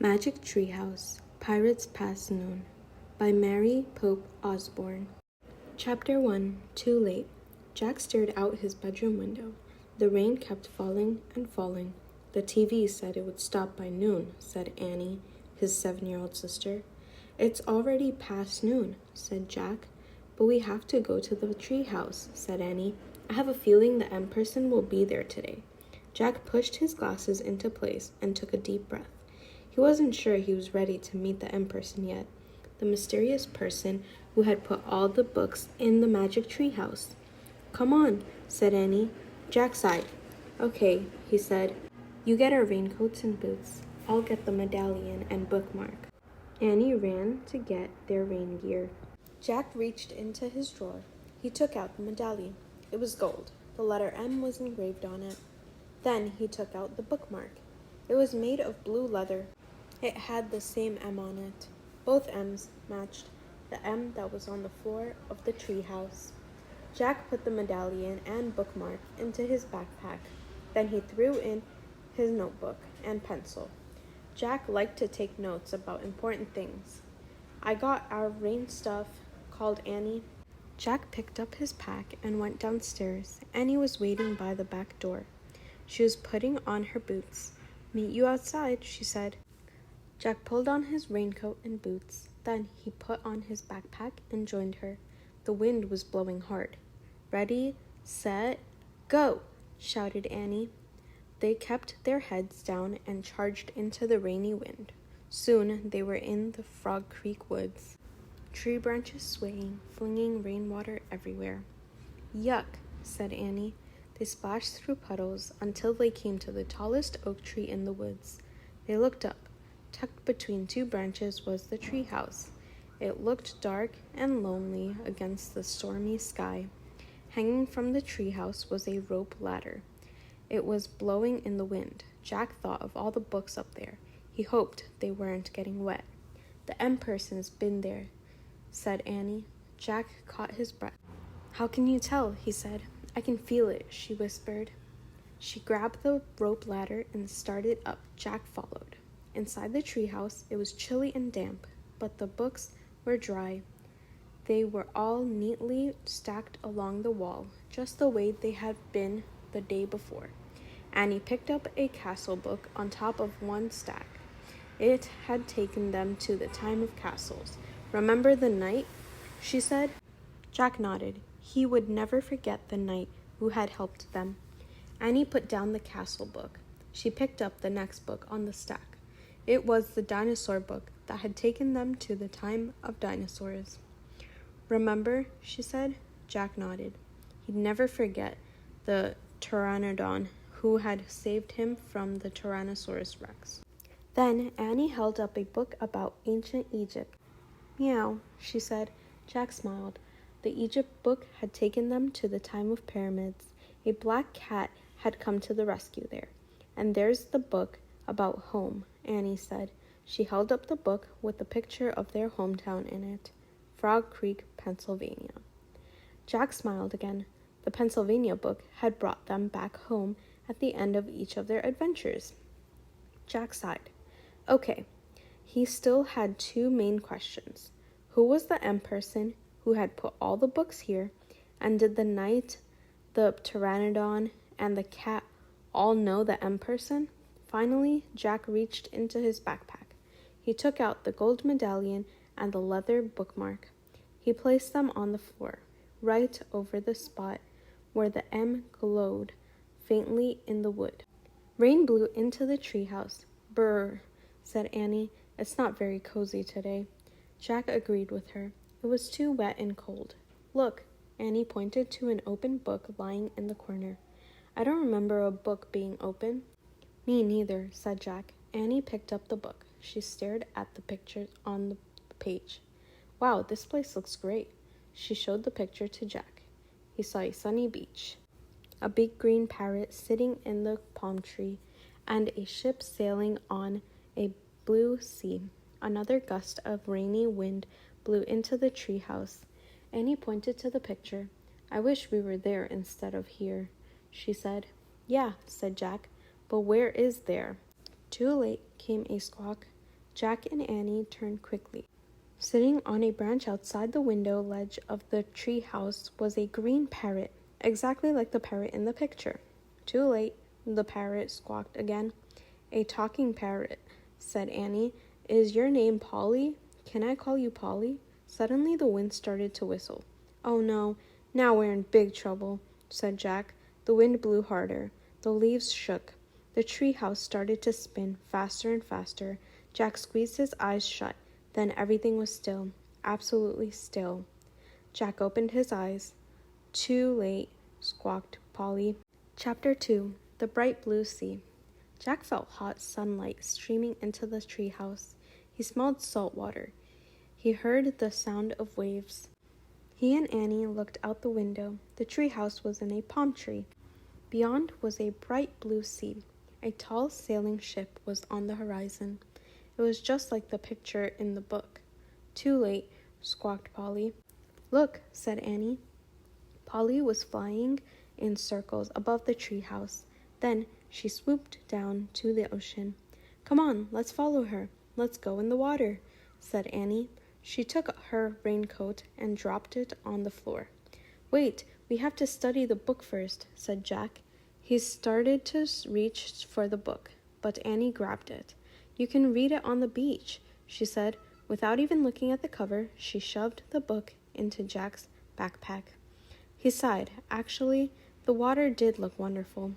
Magic Treehouse, Pirates Past Noon by Mary Pope Osborne. Chapter 1, Too Late. Jack stared out his bedroom window. The rain kept falling and falling. The TV said it would stop by noon, said Annie, his 7-year-old sister. It's already past noon, said Jack. But we have to go to the treehouse, said Annie. I have a feeling the M person will be there today. Jack pushed his glasses into place and took a deep breath. He wasn't sure he was ready to meet the M person yet, the mysterious person who had put all the books in the magic treehouse. Come on, said Annie. Jack sighed. Okay, he said. You get our raincoats and boots. I'll get the medallion and bookmark. Annie ran to get their rain gear. Jack reached into his drawer. He took out the medallion. It was gold. The letter M was engraved on it. Then he took out the bookmark. It was made of blue leather. It had the same M on it. Both M's matched the M that was on the floor of the treehouse. Jack put the medallion and bookmark into his backpack. Then he threw in his notebook and pencil. Jack liked to take notes about important things. I got our rain stuff, called Annie. Jack picked up his pack and went downstairs. Annie was waiting by the back door. She was putting on her boots. Meet you outside, she said. Jack pulled on his raincoat and boots. Then he put on his backpack and joined her. The wind was blowing hard. Ready, set, go, shouted Annie. They kept their heads down and charged into the rainy wind. Soon they were in the Frog Creek woods, tree branches swaying, flinging rainwater everywhere. Yuck, said Annie. They splashed through puddles until they came to the tallest oak tree in the woods. They looked up. Tucked between two branches was the treehouse. It looked dark and lonely against the stormy sky. Hanging from the treehouse was a rope ladder. It was blowing in the wind. Jack thought of all the books up there. He hoped they weren't getting wet. The M person's been there, said Annie. Jack caught his breath. How can you tell? He said. I can feel it, she whispered. She grabbed the rope ladder and started up. Jack followed. Inside the treehouse, it was chilly and damp, but the books were dry. They were all neatly stacked along the wall, just the way they had been the day before. Annie picked up a castle book on top of one stack. It had taken them to the time of castles. Remember the knight? She said. Jack nodded. He would never forget the knight who had helped them. Annie put down the castle book. She picked up the next book on the stack. It was the dinosaur book that had taken them to the time of dinosaurs. Remember, she said. Jack nodded. He'd never forget the pteranodon who had saved him from the Tyrannosaurus Rex. Then Annie held up a book about ancient Egypt. Meow, she said. Jack smiled. The Egypt book had taken them to the time of pyramids. A black cat had come to the rescue there. And there's the book about home, Annie said. She held up the book with the picture of their hometown in it, Frog Creek, Pennsylvania. Jack smiled again. The Pennsylvania book had brought them back home at the end of each of their adventures. Jack sighed. Okay, he still had two main questions. Who was the M person who had put all the books here, and did the knight, the pteranodon, and the cat all know the M person? Finally, Jack reached into his backpack. He took out the gold medallion and the leather bookmark. He placed them on the floor, right over the spot where the M glowed faintly in the wood. Rain blew into the treehouse. Brr, said Annie. It's not very cozy today. Jack agreed with her. It was too wet and cold. Look, Annie pointed to an open book lying in the corner. I don't remember a book being open. Me neither, said Jack. Annie picked up the book. She stared at the pictures on the page. Wow, this place looks great. She showed the picture to Jack. He saw a sunny beach, a big green parrot sitting in the palm tree, and a ship sailing on a blue sea. Another gust of rainy wind blew into the treehouse. Annie pointed to the picture. I wish we were there instead of here, she said. Yeah, said Jack. But where is there? Too late, came a squawk. Jack and Annie turned quickly. Sitting on a branch outside the window ledge of the tree house was a green parrot, exactly like the parrot in the picture. Too late, the parrot squawked again. A talking parrot, said Annie. Is your name Polly? Can I call you Polly? Suddenly the wind started to whistle. Oh no, now we're in big trouble, said Jack. The wind blew harder. The leaves shook. The tree house started to spin faster and faster. Jack squeezed his eyes shut. Then everything was still, absolutely still. Jack opened his eyes. Too late, squawked Polly. Chapter 2. The Bright Blue Sea. Jack felt hot sunlight streaming into the treehouse. He smelled salt water. He heard the sound of waves. He and Annie looked out the window. The treehouse was in a palm tree. Beyond was a bright blue sea. A tall sailing ship was on the horizon. It was just like the picture in the book. Too late, squawked Polly. Look, said Annie. Polly was flying in circles above the treehouse. Then she swooped down to the ocean. Come on, let's follow her. Let's go in the water, said Annie. She took her raincoat and dropped it on the floor. Wait, we have to study the book first, said Jack. He started to reach for the book, but Annie grabbed it. You can read it on the beach, she said. Without even looking at the cover, she shoved the book into Jack's backpack. He sighed. Actually, the water did look wonderful.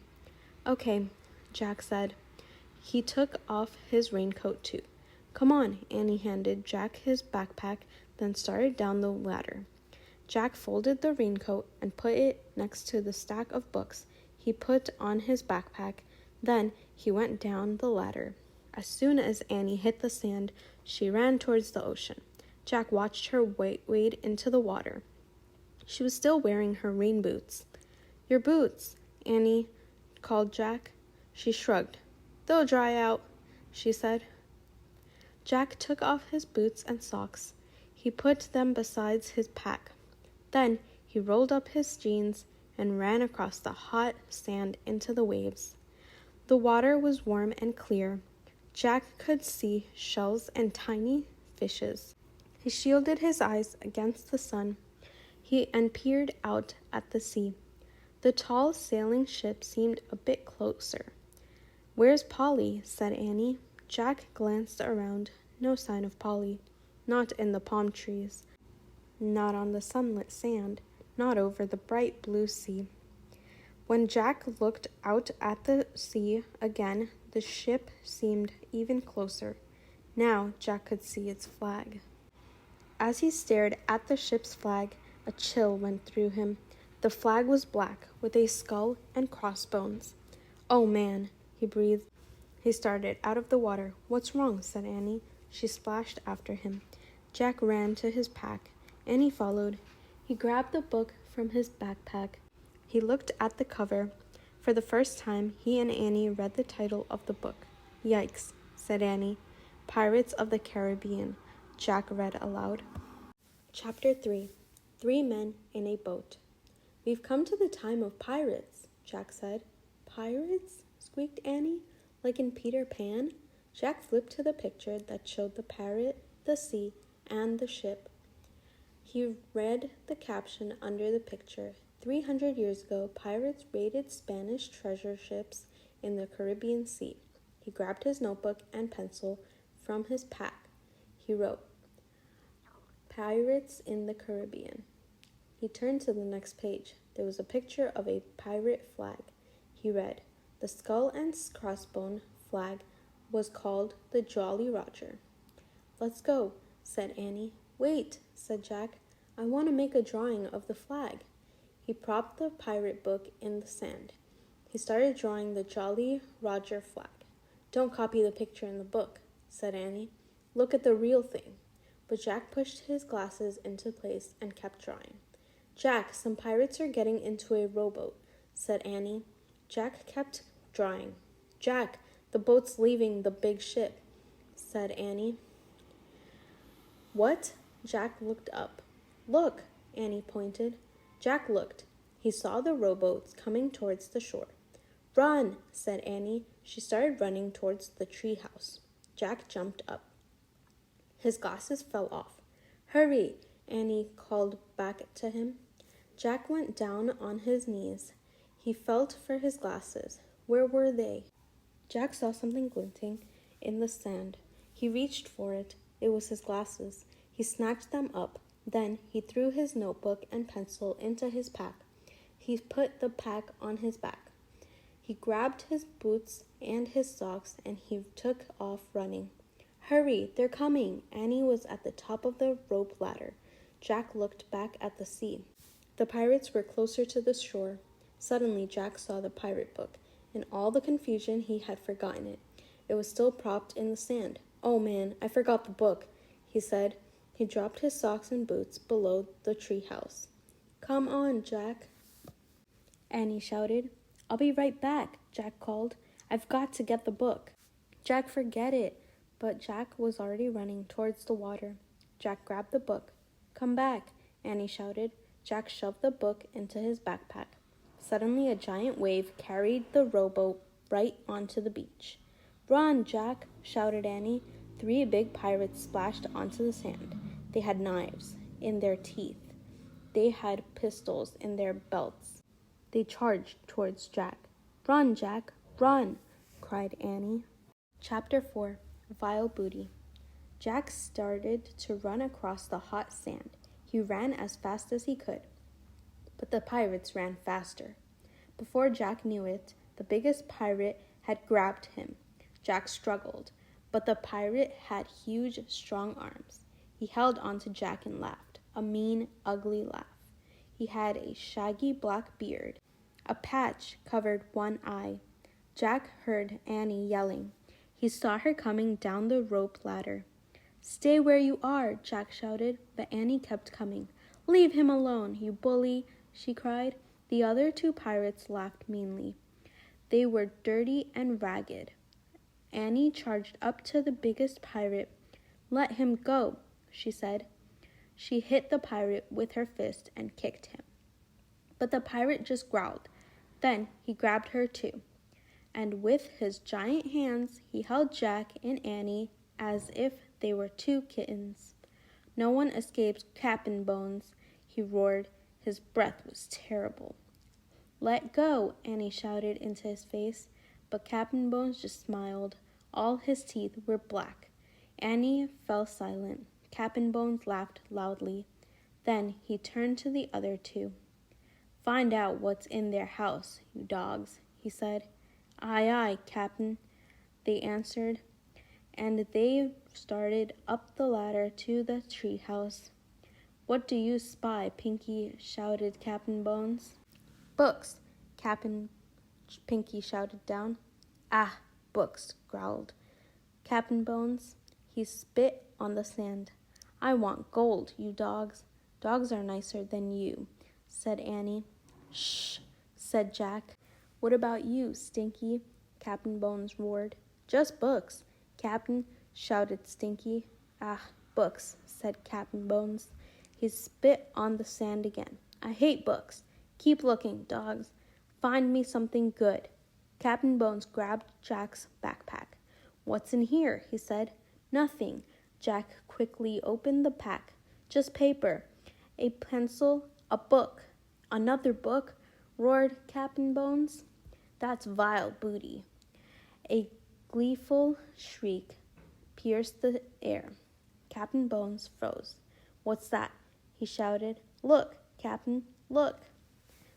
Okay, Jack said. He took off his raincoat too. Come on, Annie handed Jack his backpack, then started down the ladder. Jack folded the raincoat and put it next to the stack of books he put on his backpack. Then he went down the ladder. As soon as Annie hit the sand, she ran towards the ocean. Jack watched her wade into the water. She was still wearing her rain boots. Your boots, Annie called Jack. She shrugged. They'll dry out, she said. Jack took off his boots and socks. He put them beside his pack. Then he rolled up his jeans and ran across the hot sand into the waves. The water was warm and clear. Jack could see shells and tiny fishes. He shielded his eyes against the sun and peered out at the sea. The tall sailing ship seemed a bit closer. Where's Polly? Said Annie. Jack glanced around. No sign of Polly. Not in the palm trees. Not on the sunlit sand. Not over the bright blue sea. When Jack looked out at the sea again, the ship seemed even closer. Now Jack could see its flag. As he stared at the ship's flag, a chill went through him. The flag was black, with a skull and crossbones. Oh, man, he breathed. He started out of the water. What's wrong? Said Annie. She splashed after him. Jack ran to his pack. Annie followed. He grabbed the book from his backpack. He looked at the cover. For the first time, he and Annie read the title of the book. Yikes, said Annie. Pirates of the Caribbean, Jack read aloud. Chapter 3. 3 Men in a Boat. We've come to the time of pirates, Jack said. Pirates? Squeaked Annie. Like in Peter Pan? Jack flipped to the picture that showed the parrot, the sea, and the ship. He read the caption under the picture. 300 years ago, pirates raided Spanish treasure ships in the Caribbean Sea. He grabbed his notebook and pencil from his pack. He wrote, Pirates in the Caribbean. He turned to the next page. There was a picture of a pirate flag. He read, the skull and crossbone flag was called the Jolly Roger. Let's go, said Annie. Wait, said Jack. I want to make a drawing of the flag. He propped the pirate book in the sand. He started drawing the Jolly Roger flag. Don't copy the picture in the book, said Annie. Look at the real thing. But Jack pushed his glasses into place and kept drawing. Jack, some pirates are getting into a rowboat, said Annie. Jack kept drawing. Jack, the boat's leaving the big ship, said Annie. What? Jack looked up. Look, Annie pointed. Jack looked. He saw the rowboats coming towards the shore. Run, said Annie. She started running towards the treehouse. Jack jumped up. His glasses fell off. "Hurry!" Annie called back to him. Jack went down on his knees. He felt for his glasses. Where were they? Jack saw something glinting in the sand. He reached for it. It was his glasses. He snatched them up. Then he threw his notebook and pencil into his pack. He put the pack on his back. He grabbed his boots and his socks and he took off running. "Hurry, they're coming!" Annie was at the top of the rope ladder. Jack looked back at the sea. The pirates were closer to the shore. Suddenly Jack saw the pirate book. In all the confusion, he had forgotten it. It was still propped in the sand. "Oh man, I forgot the book," he said. He dropped his socks and boots below the tree house. "Come on, Jack," Annie shouted. "I'll be right back," Jack called. "I've got to get the book." "Jack, forget it." But Jack was already running towards the water. Jack grabbed the book. "Come back," Annie shouted. Jack shoved the book into his backpack. Suddenly a giant wave carried the rowboat right onto the beach. "Run, Jack," shouted Annie. 3 big pirates splashed onto the sand. They had knives in their teeth. They had pistols in their belts. They charged towards Jack. "Run, Jack, run," cried Annie. Chapter 4. Vile Booty. Jack started to run across the hot sand. He ran as fast as he could, but the pirates ran faster. Before Jack knew it, the biggest pirate had grabbed him. Jack struggled, but the pirate had huge, strong arms. He held on to Jack and laughed, a mean, ugly laugh. He had a shaggy black beard. A patch covered one eye. Jack heard Annie yelling. He saw her coming down the rope ladder. "Stay where you are," Jack shouted, but Annie kept coming. "Leave him alone, you bully," she cried. The other 2 pirates laughed meanly. They were dirty and ragged. Annie charged up to the biggest pirate. "Let him go," she said. She hit the pirate with her fist and kicked him. But the pirate just growled. Then he grabbed her too. And with his giant hands, he held Jack and Annie as if they were 2 kittens. "No one escapes Cap'n Bones," he roared. His breath was terrible. "Let go," Annie shouted into his face, but Cap'n Bones just smiled. All his teeth were black. Annie fell silent. Cap'n Bones laughed loudly. Then he turned to the other 2. "Find out what's in their house, you dogs," he said. "Aye, aye, Captain," they answered, and they started up the ladder to the tree house. "What do you spy, Pinky?" shouted Cap'n Bones. "Books," Cap'n Pinky shouted down. "Ah, books," growled Cap'n Bones. He spit on the sand. "I want gold, you dogs." "Dogs are nicer than you," said Annie. "Shh," said Jack. "What about you, Stinky?" Cap'n Bones roared. "Just books, Captain," shouted Stinky. "Ah, books," said Cap'n Bones. He spit on the sand again. "I hate books. Keep looking, dogs. Find me something good." Cap'n Bones grabbed Jack's backpack. "What's in here?" he said. "Nothing." Jack quickly opened the pack. "Just paper, a pencil, a book." "Another book?" roared Cap'n Bones. "That's vile booty." A gleeful shriek pierced the air. Cap'n Bones froze. "What's that?" he shouted. "Look, Captain, look."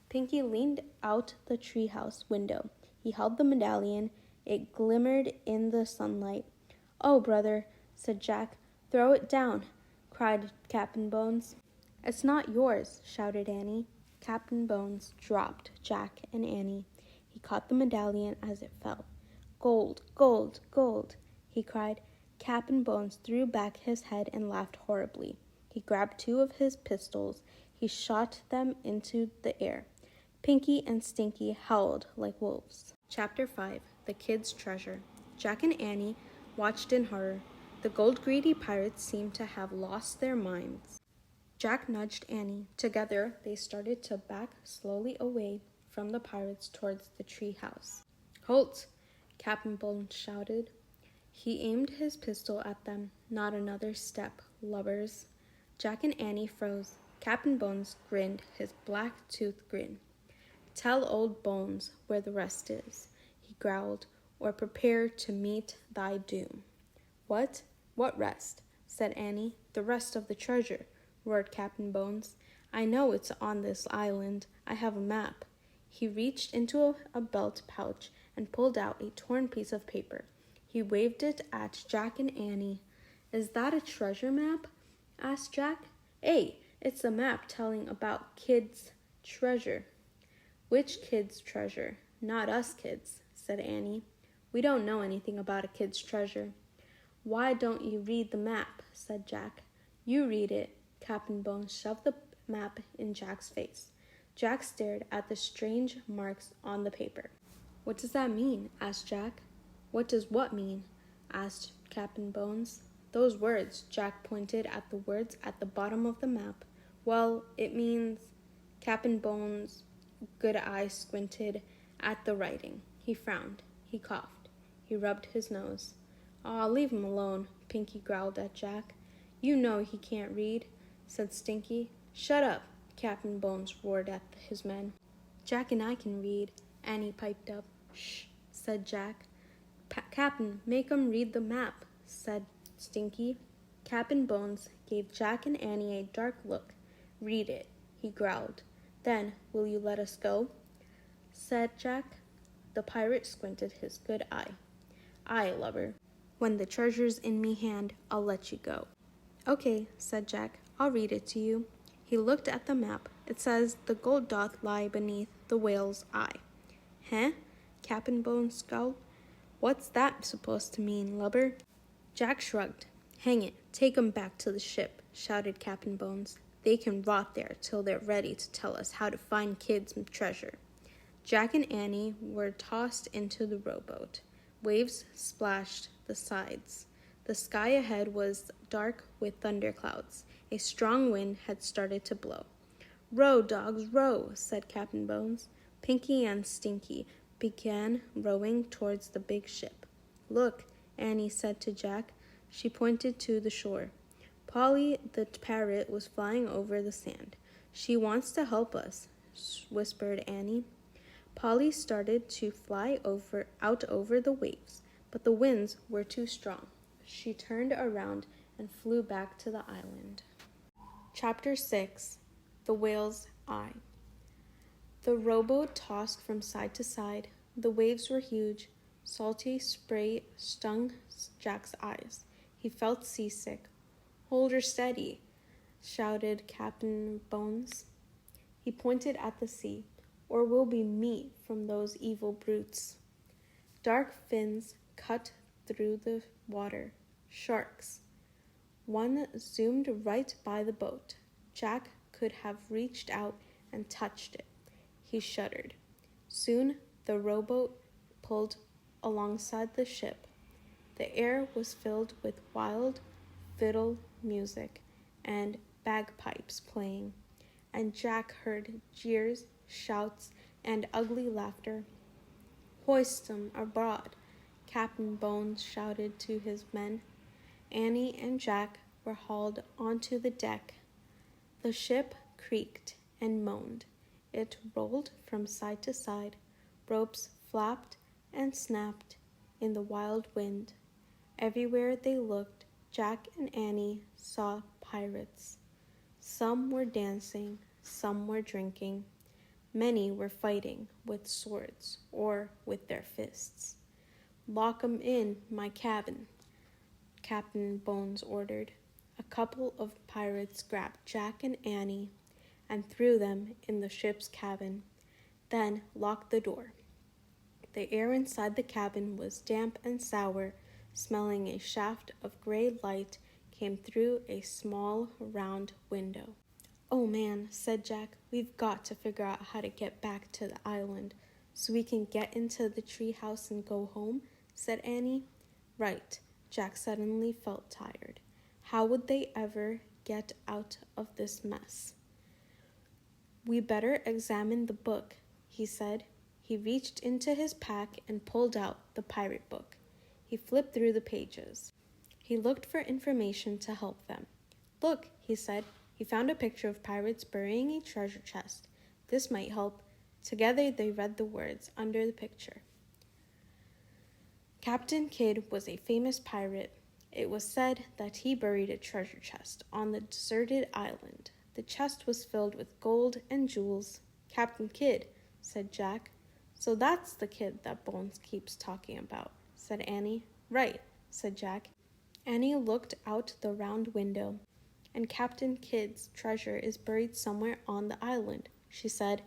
Pinky leaned out the treehouse window. He held the medallion. It glimmered in the sunlight. "Oh, brother," said Jack. "Throw it down," cried Cap'n Bones. "It's not yours," shouted Annie. Cap'n Bones dropped Jack and Annie. He caught the medallion as it fell. "Gold, gold, gold," he cried. Cap'n Bones threw back his head and laughed horribly. He grabbed 2 of his pistols. He shot them into the air. Pinky and Stinky howled like wolves. Chapter 5. The Kid's Treasure. Jack and Annie watched in horror. The gold-greedy pirates seemed to have lost their minds. Jack nudged Annie. Together, they started to back slowly away from the pirates towards the tree house. "Halt!" Cap'n Bones shouted. He aimed his pistol at them. Not another step, lubbers. Jack and Annie froze. Captain Bones grinned his black-toothed grin. Tell old Bones where the rest is, he growled, or prepare to meet thy doom. What? What rest? Said Annie. The rest of the treasure, roared Captain Bones. I know it's on this island. I have a map. He reached into a belt pouch and pulled out a torn piece of paper. He waved it at Jack and Annie. Is that a treasure map? Asked Jack. It's a map telling about kids' treasure. Which kid's treasure? Not us kids, said Annie. We don't know anything about a kid's treasure. Why don't you read the map? Said Jack. You read it. Captain Bones shoved the map in Jack's face. Jack stared at the strange marks on the paper. What does that mean? Asked Jack. What does what mean? Asked Captain Bones. Those words. Jack pointed at the words at the bottom of the map. Well, it means... Captain Bones' good eye squinted at the writing. He frowned. He coughed. He rubbed his nose. Aw, leave him alone, Pinky growled at Jack. You know he can't read, said Stinky. Shut up, Captain Bones roared at his men. Jack and I can read, Annie piped up. Shh, said Jack. Captain, make 'em read the map, said Stinky. Captain Bones gave Jack and Annie a dark look. Read it, he growled. Then, will you let us go? Said Jack. The pirate squinted his good eye. Aye, lubber. When the treasure's in me hand, I'll let you go. Okay, said Jack. I'll read it to you. He looked at the map. It says, the gold doth lie beneath the whale's eye. Huh? Captain Bones scowled. What's that supposed to mean, lubber? Jack shrugged. Hang it, take 'em back to the ship, shouted Captain Bones. They can rot there till they're ready to tell us how to find kids' treasure. Jack and Annie were tossed into the rowboat. Waves splashed the sides. The sky ahead was dark with thunderclouds. A strong wind had started to blow. Row, dogs, row, said Captain Bones. Pinky and Stinky began rowing towards the big ship. Look, Annie said to Jack. She pointed to the shore. Polly the parrot was flying over the sand. She wants to help us, whispered Annie. Polly started to fly out over the waves, but the winds were too strong. She turned around and flew back to the island. Chapter 6. The Whale's Eye. The rowboat tossed from side to side. The waves were huge. Salty spray stung Jack's eyes. He felt seasick. Hold her steady, shouted Captain Bones. He pointed at the sea. Or we'll be meat from those evil brutes. Dark fins cut through the water. Sharks. One zoomed right by the boat. Jack could have reached out and touched it. He shuddered. Soon the rowboat pulled alongside the ship. The air was filled with wild fiddle music and bagpipes playing, and Jack heard jeers, shouts, and ugly laughter. Hoist 'em aboard, Captain Bones shouted to his men. Annie and Jack were hauled onto the deck. The ship creaked and moaned. It rolled from side to side. Ropes flapped and snapped in the wild wind. Everywhere they looked, Jack and Annie saw pirates. Some were dancing, some were drinking. Many were fighting with swords or with their fists. Lock 'em in my cabin, Captain Bones ordered. A couple of pirates grabbed Jack and Annie and threw them in the ship's cabin, then locked the door. The air inside the cabin was damp and sour, smelling. A shaft of gray light came through a small, round window. Oh man, said Jack, we've got to figure out how to get back to the island so we can get into the tree house and go home, said Annie. Right, Jack suddenly felt tired. How would they ever get out of this mess? We better examine the book, he said. He reached into his pack and pulled out the pirate book. He flipped through the pages. He looked for information to help them. Look, he said. He found a picture of pirates burying a treasure chest. This might help. Together they read the words under the picture. Captain Kidd was a famous pirate. It was said that he buried a treasure chest on the deserted island. The chest was filled with gold and jewels. Captain Kidd, said Jack. So that's the kid that Bones keeps talking about, said Annie. Right, said Jack. Annie looked out the round window. And Captain Kidd's treasure is buried somewhere on the island, she said.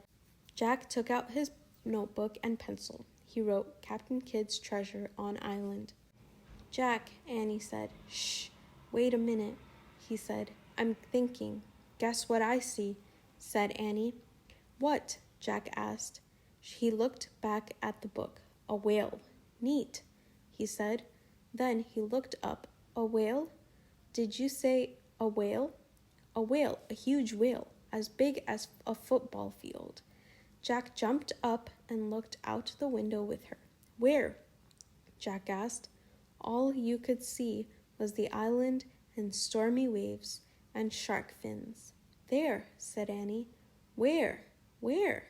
Jack took out his notebook and pencil. He wrote Captain Kidd's treasure on island. Jack, Annie said. Shh, wait a minute, he said. I'm thinking. Guess what I see, said Annie. What? Jack asked. He looked back at the book. A whale. Neat, he said. Then he looked up. A whale? Did you say a whale? A whale, a huge whale, as big as a football field. Jack jumped up and looked out the window with her. Where? Jack asked. All you could see was the island and stormy waves and shark fins. There, said Annie. Where? Where?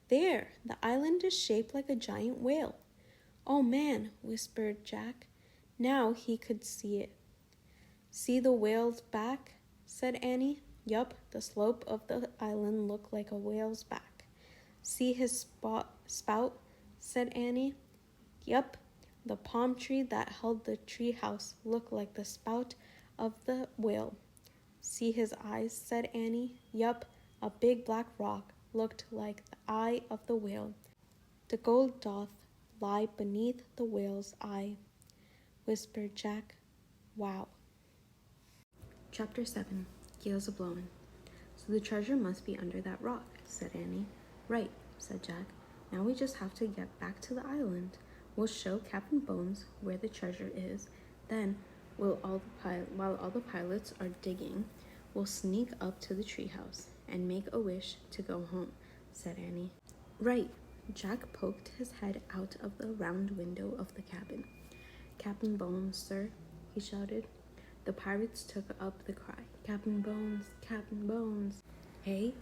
There, the island is shaped like a giant whale. Oh, man, whispered Jack. Now he could see it. See the whale's back? Said Annie. Yup, the slope of the island looked like a whale's back. See his spout? Said Annie. Yup, the palm tree that held the tree house looked like the spout of the whale. See his eyes? Said Annie. Yup, a big black rock looked like the eye of the whale. The gold doth lie beneath the whale's eye, whispered Jack. Wow. Chapter 7. Gales a-blowin'. So the treasure must be under that rock, said Annie. Right, said Jack. Now we just have to get back to the island. We'll show Captain Bones where the treasure is. Then, while all the pilots are digging, we'll sneak up to the treehouse and make a wish to go home, said Annie. Right. Jack poked his head out of the round window of the cabin. Captain Bones, sir, he shouted. The pirates took up the cry. Captain Bones, Captain Bones. Hey,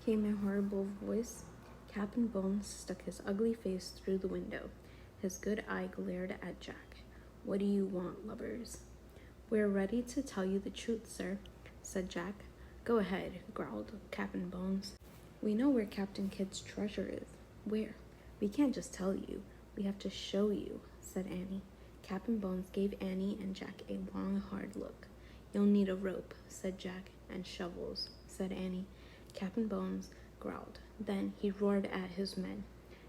came a horrible voice. Captain Bones stuck his ugly face through the window. His good eye glared at Jack. What do you want, lubbers? We're ready to tell you the truth, sir, said Jack. Go ahead, growled Captain Bones. We know where Captain Kidd's treasure is. Where? We can't just tell you. We have to show you, said Annie. Captain Bones gave Annie and Jack a long, hard look. You'll need a rope, said Jack, and shovels, said Annie. Captain Bones growled. Then he roared at his men.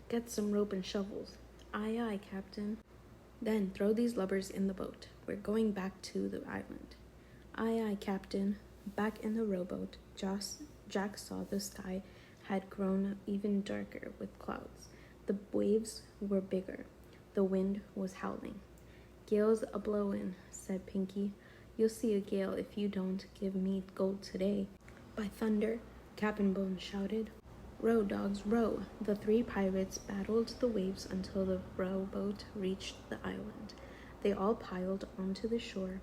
Get some rope and shovels. Aye, aye, Captain. Then throw these lubbers in the boat. We're going back to the island. Aye, aye, Captain. Back in the rowboat, Jack saw the sky had grown even darker with clouds. The waves were bigger. The wind was howling. Gale's a-blowin', said Pinky. You'll see a gale if you don't give me gold today. By thunder, Captain Bones shouted. Row, dogs, row. The three pirates battled the waves until the rowboat reached the island. They all piled onto the shore.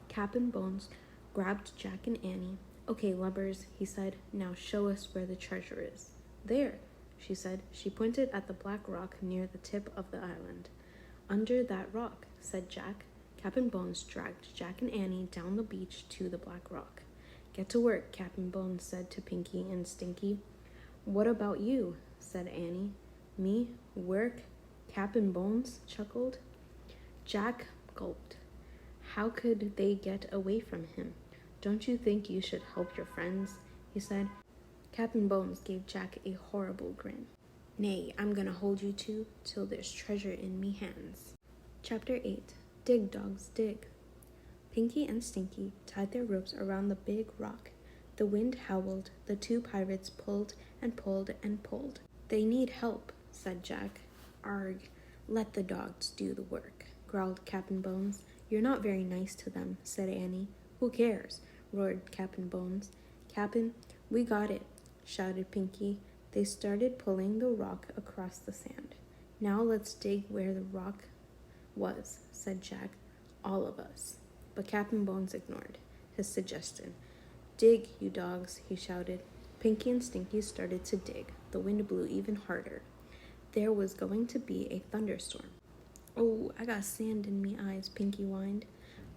Captain Bones grabbed Jack and Annie. Okay, lubbers, he said. Now show us where the treasure is. There, she said. She pointed at the black rock near the tip of the island. Under that rock, said Jack. Captain Bones dragged Jack and Annie down the beach to the black rock. Get to work, Captain Bones said to Pinky and Stinky. What about you? Said Annie. Me? Work? Captain Bones chuckled. Jack gulped. How could they get away from him? Don't you think you should help your friends? He said. Captain Bones gave Jack a horrible grin. Nay, I'm gonna hold you two till there's treasure in me hands. Chapter 8. Dig, dogs, dig. Pinky and Stinky tied their ropes around the big rock. The wind howled. The two pirates pulled and pulled and pulled. They need help, said Jack. Arg, let the dogs do the work, growled Captain Bones. You're not very nice to them, said Annie. Who cares? Roared Captain Bones. Captain, we got it, shouted Pinky. They started pulling the rock across the sand. Now let's dig where the rock Was, said Jack. All of us. But Captain Bones ignored his suggestion. Dig, you dogs, he shouted. Pinky and Stinky started to dig. The wind blew even harder. There was going to be a thunderstorm. Oh, I got sand in me eyes, Pinky whined.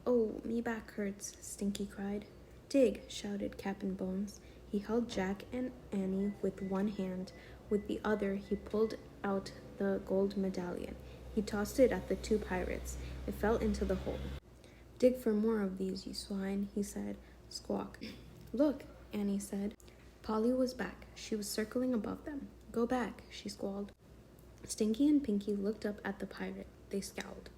Oh, me back hurts, Stinky cried. Dig, shouted Captain Bones. He held Jack and Annie with one hand. With the other, he pulled out the gold medallion. He tossed it at the two pirates. It fell into the hole. Dig for more of these, you swine, he said. Squawk. Look, Annie said. Polly was back. She was circling above them. Go back, she squalled. Stinky and Pinky looked up at the pirate. They scowled.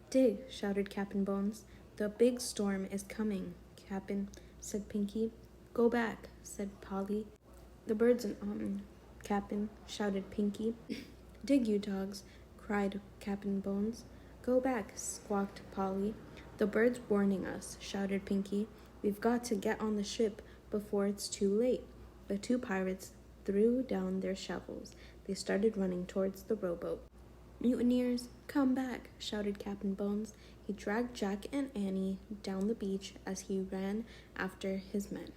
Dig, shouted Captain Bones. The big storm is coming, Captain, said Pinky. Go back, said Polly. The birds and Captain, shouted Pinky. Dig, you dogs, cried Captain Bones. Go back, squawked Polly. The bird's warning us, shouted Pinky. We've got to get on the ship before it's too late. The two pirates threw down their shovels. They started running towards the rowboat. Mutineers, come back, shouted Captain Bones. He dragged Jack and Annie down the beach as he ran after his men.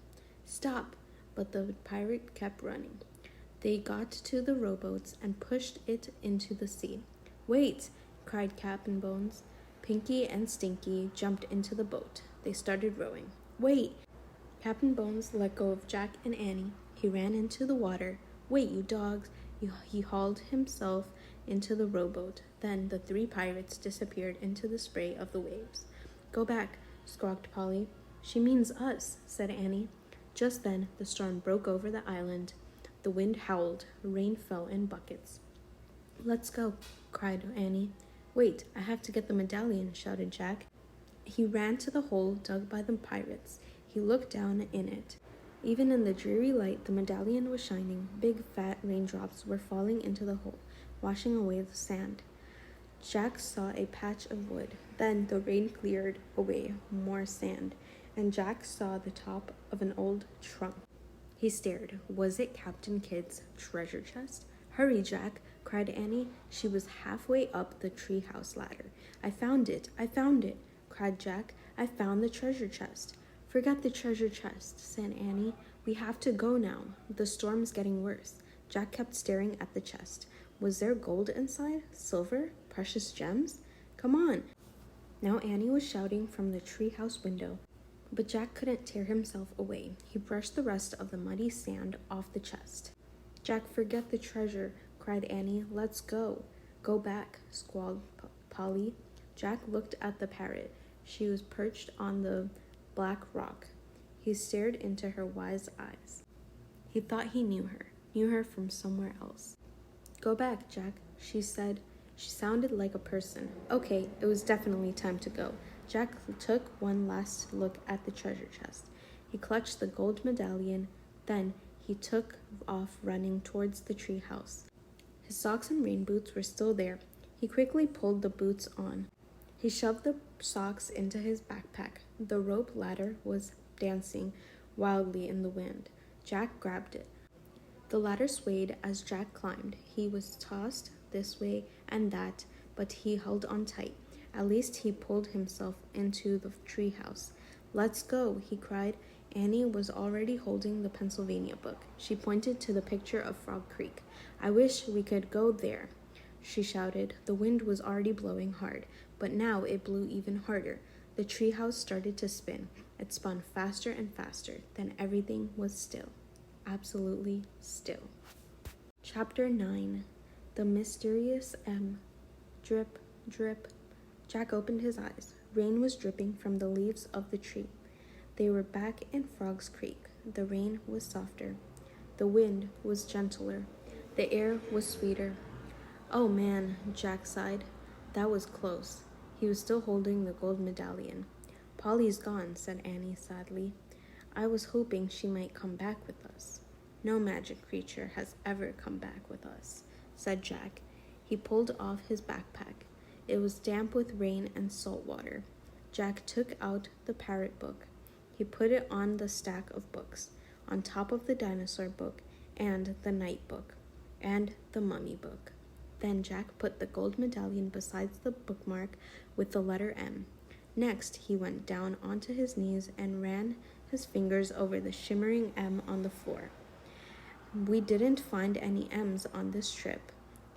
Stop! But the pirate kept running. They got to the rowboats and pushed it into the sea. Wait! Cried Captain Bones. Pinky and Stinky jumped into the boat. They started rowing. Wait! Captain Bones let go of Jack and Annie. He ran into the water. Wait, you dogs! He hauled himself into the rowboat. Then the three pirates disappeared into the spray of the waves. Go back, squawked Polly. She means us, said Annie. Just then the storm broke over the island. The wind howled. Rain fell in buckets. Let's go, cried Annie. Wait, I have to get the medallion, shouted Jack. He ran to the hole dug by the pirates. He looked down in it. Even in the dreary light, the medallion was shining. Big, fat raindrops were falling into the hole, washing away the sand. Jack saw a patch of wood. Then the rain cleared away more sand, and Jack saw the top of an old trunk. He stared. Was it Captain Kidd's treasure chest? Hurry, Jack, cried Annie. She was halfway up the treehouse ladder. I found it, cried Jack. I found the treasure chest. Forget the treasure chest, said Annie. We have to go now. The storm's getting worse. Jack kept staring at the chest. Was there gold inside? Silver? Precious gems? Come on. Now Annie was shouting from the treehouse window, but Jack couldn't tear himself away. He brushed the rest of the muddy sand off the chest. Jack, forget the treasure, cried Annie. Let's go. Go back, squalled Polly. Jack looked at the parrot. She was perched on the black rock. He stared into her wise eyes. He thought he knew her from somewhere else. Go back, Jack, she said. She sounded like a person. Okay, it was definitely time to go. Jack took one last look at the treasure chest. He clutched the gold medallion. Then he took off running towards the tree house. His socks and rain boots were still there. He quickly pulled the boots on. He shoved the socks into his backpack. The rope ladder was dancing wildly in the wind. Jack grabbed it. The ladder swayed as Jack climbed. He was tossed this way and that, but he held on tight. At least he pulled himself into the treehouse. Let's go, he cried. Annie was already holding the Pennsylvania book. She pointed to the picture of Frog Creek. I wish we could go there, she shouted. The wind was already blowing hard, but now it blew even harder. The treehouse started to spin. It spun faster and faster. Then everything was still. Absolutely still. Chapter 9. The Mysterious M. Drip, drip. Jack opened his eyes. Rain was dripping from the leaves of the tree. They were back in Frog's Creek. The rain was softer. The wind was gentler. The air was sweeter. Oh man, Jack sighed. That was close. He was still holding the gold medallion. Polly's gone, said Annie sadly. I was hoping she might come back with us. No magic creature has ever come back with us, said Jack. He pulled off his backpack. It was damp with rain and salt water. Jack took out the parrot book. He put it on the stack of books, on top of the dinosaur book, and the night book, and the mummy book. Then Jack put the gold medallion beside the bookmark with the letter M. Next, he went down onto his knees and ran his fingers over the shimmering M on the floor. "We didn't find any M's on this trip,"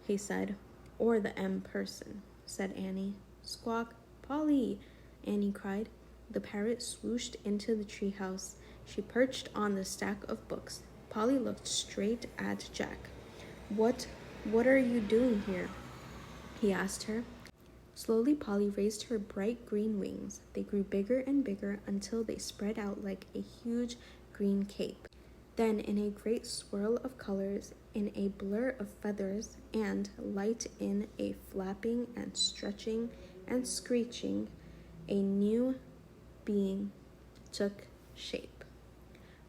he said. "Or the M person," said Annie. "Squawk, Polly!" Annie cried. The parrot swooshed into the treehouse. She perched on the stack of books. Polly looked straight at Jack. What are you doing here?" he asked her. Slowly, Polly raised her bright green wings. They grew bigger and bigger until they spread out like a huge green cape. Then, in a great swirl of colors, in a blur of feathers and light, in a flapping and stretching and screeching, a new being took shape.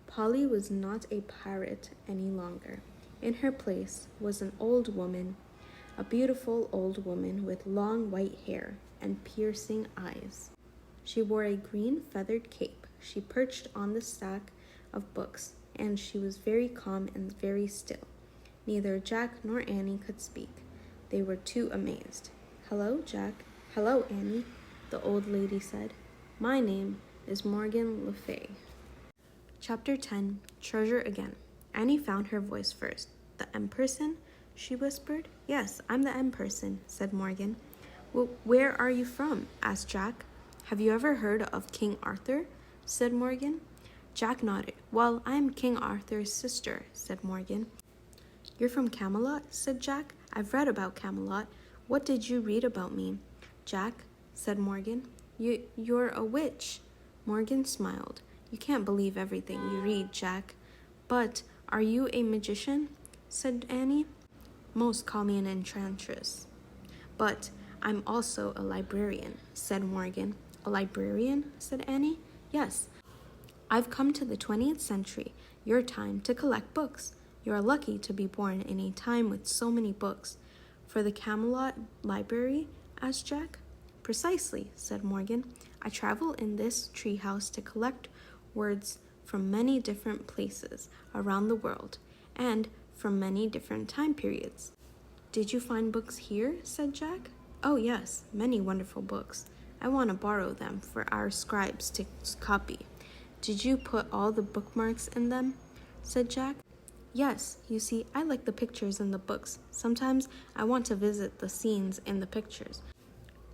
Polly was not a pirate any longer. In her place was an old woman, a beautiful old woman with long white hair and piercing eyes. She wore a green feathered cape. She perched on the stack of books, and she was very calm and very still. Neither Jack nor Annie could speak. They were too amazed. "Hello, Jack." "Hello, Annie," the old lady said. "My name is Morgan Le Fay." Chapter 10, Treasure Again. Annie found her voice first. "The M person?" she whispered. "Yes, I'm the M person," said Morgan. "Well, where are you from?" asked Jack. "Have you ever heard of King Arthur?" said Morgan. Jack nodded. "Well, I am King Arthur's sister," said Morgan. "You're from Camelot?" said Jack. "I've read about Camelot. What did you read about me?" "Jack," said Morgan, you're a witch." Morgan smiled. "You can't believe everything you read, Jack." "But are you a magician?" said Annie. "Most call me an enchantress." "But I'm also a librarian," said Morgan. "A librarian?" said Annie. "Yes. I've come to the 20th century, your time, to collect books. You are lucky to be born in a time with so many books." "For the Camelot Library?" asked Jack. "Precisely," said Morgan. "I travel in this treehouse to collect words from many different places around the world, and from many different time periods." "Did you find books here?" said Jack. "Oh, yes, many wonderful books. I want to borrow them for our scribes to copy." "Did you put all the bookmarks in them?" said Jack. "Yes, you see, I like the pictures in the books. Sometimes I want to visit the scenes in the pictures.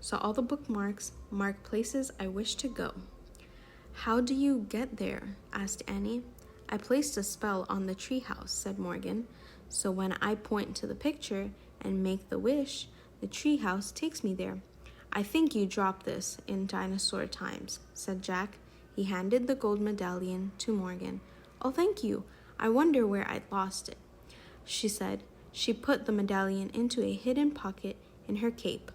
So all the bookmarks mark places I wish to go." "How do you get there?" asked Annie. "I placed a spell on the treehouse," said Morgan. "So when I point to the picture and make the wish, the treehouse takes me there." "I think you dropped this in dinosaur times," said Jack. He handed the gold medallion to Morgan. "Oh, thank you. I wonder where I lost it," she said. She put the medallion into a hidden pocket in her cape.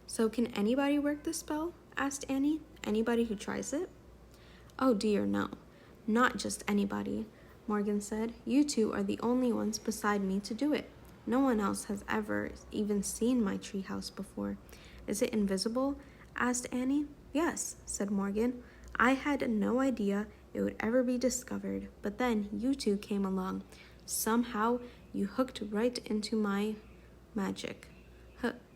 "So can anybody work the spell?" asked Annie. "Anybody who tries it?" "Oh dear, no. Not just anybody," Morgan said. "You two are the only ones beside me to do it. No one else has ever even seen my treehouse before." "Is it invisible?" asked Annie. "Yes," said Morgan. "I had no idea it would ever be discovered, but then you two came along. Somehow you hooked right into my magic."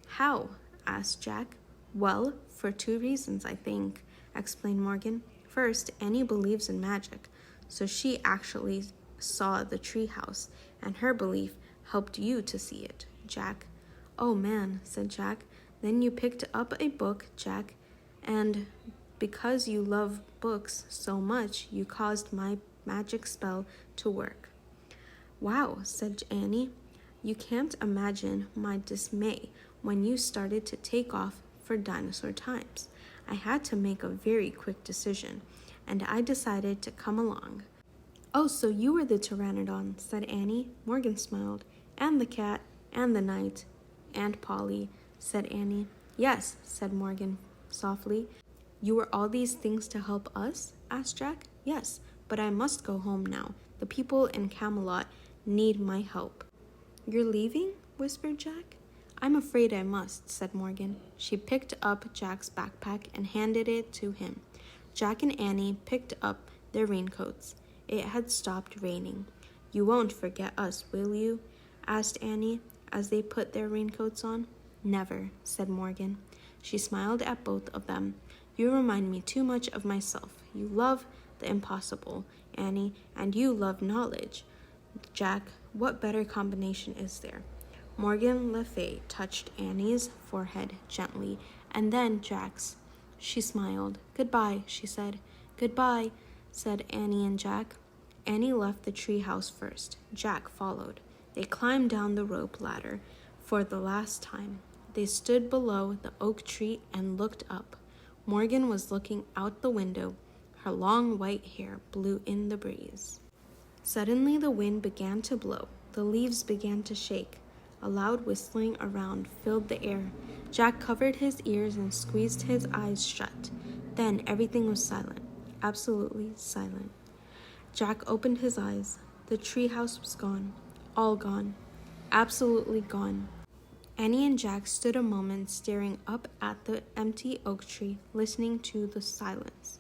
"How?" asked Jack. "Well, for two reasons, I think," explained Morgan. "First, Annie believes in magic, so she actually saw the treehouse, and her belief helped you to see it, Jack." "Oh man," said Jack. "Then you picked up a book, Jack, and because you love books so much, you caused my magic spell to work." "Wow," said Annie. "You can't imagine my dismay when you started to take off for dinosaur times. I had to make a very quick decision, and I decided to come along." "Oh, so you were the pteranodon," said Annie. Morgan smiled. "And the cat, and the knight, and Polly," said Annie. "Yes," said Morgan softly. "You were all these things to help us?" asked Jack. "Yes, but I must go home now. The people in Camelot need my help." "You're leaving?" whispered Jack. "I'm afraid I must," said Morgan. She picked up Jack's backpack and handed it to him. Jack and Annie picked up their raincoats. It had stopped raining. "You won't forget us, will you?" asked Annie. as they put their raincoats on. Never, said Morgan. She smiled at both of them. You remind me too much of myself. You love the impossible, Annie, and you love knowledge. Jack, what better combination is there? Morgan Le Fay touched Annie's forehead gently, and then Jack's. She smiled. Goodbye, she said. Goodbye, said Annie and Jack. Annie left the tree house first. Jack followed. They climbed down the rope ladder for the last time. They stood below the oak tree and looked up. Morgan was looking out the window. Her long white hair blew in the breeze. Suddenly the wind began to blow. The leaves began to shake. A loud whistling around filled the air. Jack covered his ears and squeezed his eyes shut. Then everything was silent, absolutely silent. Jack opened his eyes. The treehouse was gone, all gone, absolutely gone. Annie and Jack stood a moment staring up at the empty oak tree, listening to the silence.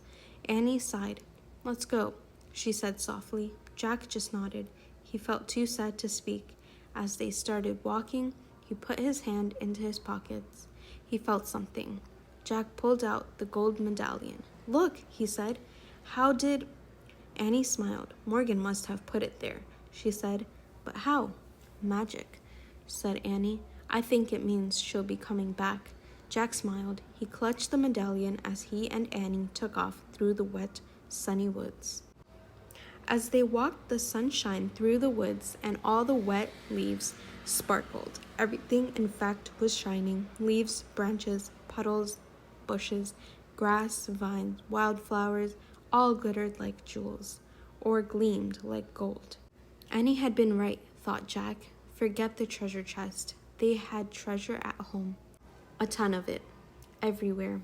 Annie sighed. Let's go, she said softly. Jack just nodded. He felt too sad to speak. As they started walking, he put his hand into his pockets. He felt something. Jack pulled out the gold medallion. Look, he said. How did... Annie smiled. Morgan must have put it there, she said. But how? Magic, said Annie. I think it means she'll be coming back. Jack smiled. He clutched the medallion as he and Annie took off through the wet, sunny woods. As they walked, the sun shined through the woods and all the wet leaves sparkled. Everything, in fact, was shining. Leaves, branches, puddles, bushes, grass, vines, wildflowers, all glittered like jewels, or gleamed like gold. Annie had been right, thought Jack. Forget the treasure chest. They had treasure at home. A ton of it. Everywhere.